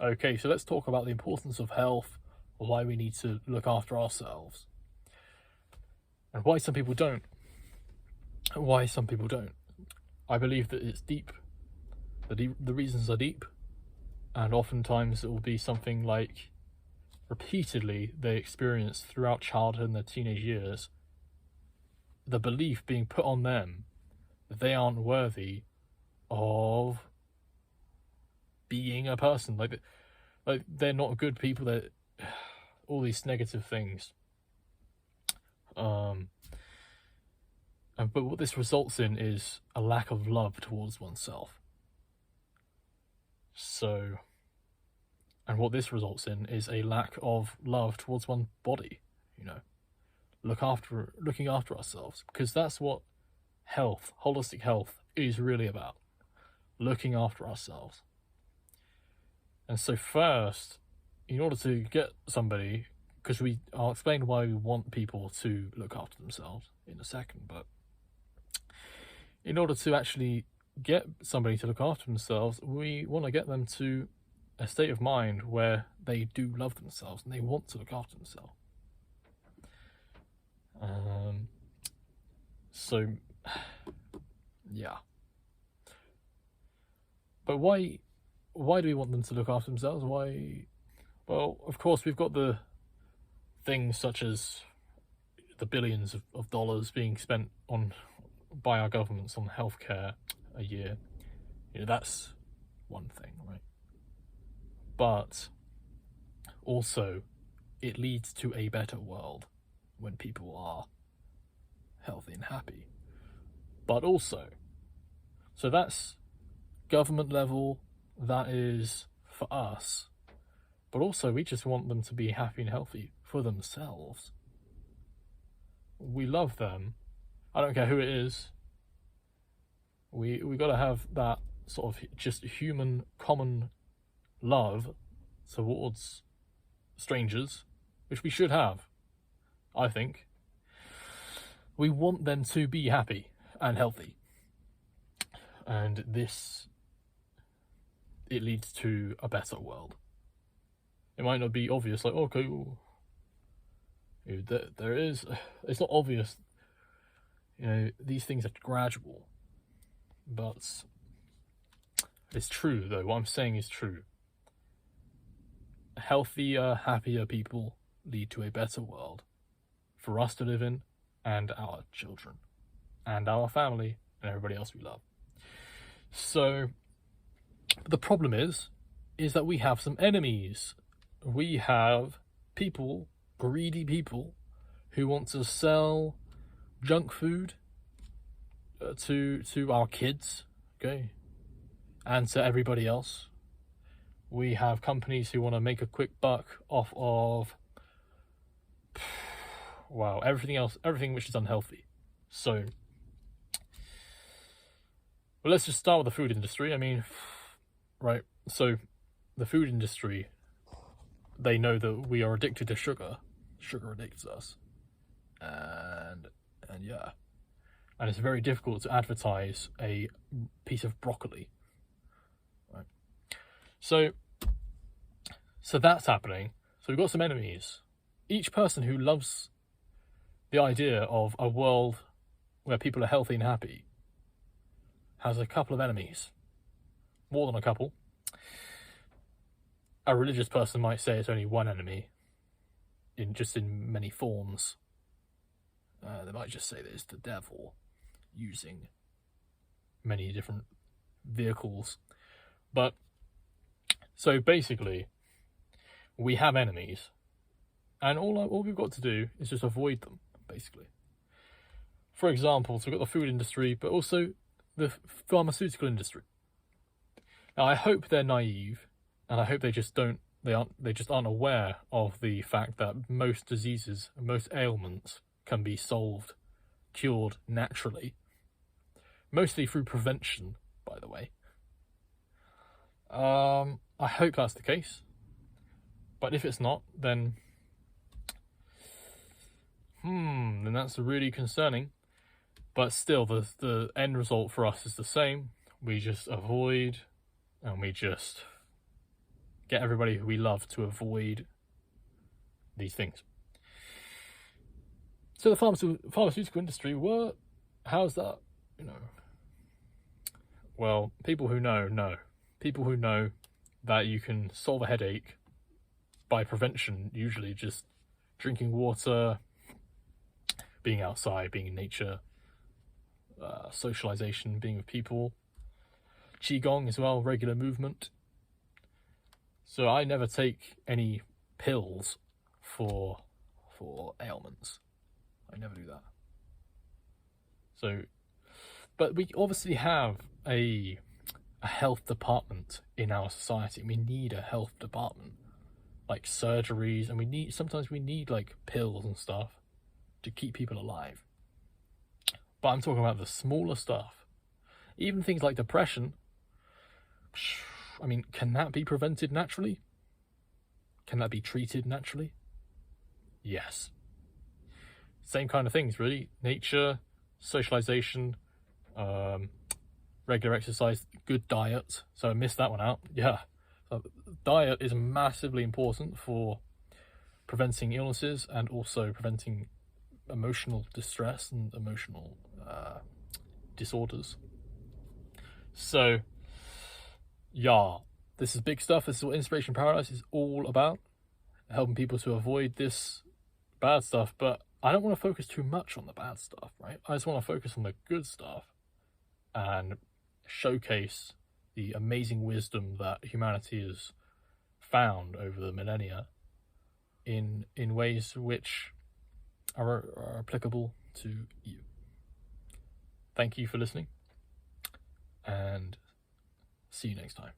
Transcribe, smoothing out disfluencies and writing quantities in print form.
Okay, so let's talk about the importance of health, why we need to look after ourselves, and why some people don't. Why some people don't. I believe that it's deep. The reasons are deep, and oftentimes it will be something like repeatedly they experience throughout childhood and their teenage years the belief being put on them that they aren't worthy of being a person. Like they're not good people. They're all these negative things. But what this results in is a lack of love towards oneself. So, and what this results in is a lack of love towards one's body. You know, looking after ourselves, because that's what holistic health, is really about. Looking after ourselves. And so first, in order to get somebody, because I'll explain why we want people to look after themselves in a second, but in order to actually get somebody to look after themselves, we want to get them to a state of mind where they do love themselves and they want to look after themselves. So, yeah. But why do we want them to look after themselves? Why? Well, of course, we've got the things such as the billions of dollars being spent by our governments on healthcare a year. You know, that's one thing, right? But also, it leads to a better world when people are healthy and happy. But also, so that's government level, that is for us. But also, we just want them to be happy and healthy for themselves. We love them. I don't care who it is. We got to have that sort of just human common love towards strangers, which we should have, I think. We want them to be happy and healthy. And it leads to a better world. It might not be obvious, like, okay, well, there is, it's not obvious, you know, these things are gradual, but it's true, though. What I'm saying is true. Healthier, happier people lead to a better world for us to live in, and our children, and our family, and everybody else we love. So, the problem is that we have some enemies. We have people, greedy people, who want to sell junk food to our kids, okay, and to everybody else. We have companies who want to make a quick buck off of, wow, everything which is unhealthy. So, well, let's just start with the food industry. I mean, right, so the food industry, they know that we are addicted to sugar. Sugar addicts us. And yeah. And it's very difficult to advertise a piece of broccoli. Right. So that's happening. So we've got some enemies. Each person who loves the idea of a world where people are healthy and happy has a couple of enemies. More than a couple. A religious person might say it's only one enemy, in many forms. They might just say that it's the devil using many different vehicles. But, so basically, we have enemies, and all we've got to do is just avoid them, basically. For example, so we've got the food industry, but also the pharmaceutical industry. Now, I hope they're naive, and I hope they just aren't aware of the fact that most diseases, most ailments can be solved, cured naturally. Mostly through prevention, by the way. I hope that's the case. But if it's not, then that's really concerning. But still, the end result for us is the same. We just avoid, and we just get everybody who we love to avoid these things. So the pharmaceutical industry, how's that? Well, people who know. People who know that you can solve a headache by prevention, usually just drinking water, being outside, being in nature, socialization, being with people, qigong as well, regular movement. So I never take any pills for ailments. I never do that. So, but we obviously have a health department in our society. We need a health department, like surgeries, and sometimes we need like pills and stuff to keep people alive. But I'm talking about the smaller stuff. Even things like depression, can that be prevented naturally? Can that be treated naturally? Yes. Same kind of things, really. Nature, socialization, regular exercise, good diet. So I missed that one out. Yeah. So diet is massively important for preventing illnesses and also preventing emotional distress and emotional disorders. So, yeah, this is big stuff. This is what Inspiration Paradise is all about, helping people to avoid this bad stuff. But I don't want to focus too much on the bad stuff, right? I just want to focus on the good stuff and showcase the amazing wisdom that humanity has found over the millennia in ways which are applicable to you. Thank you for listening, and see you next time.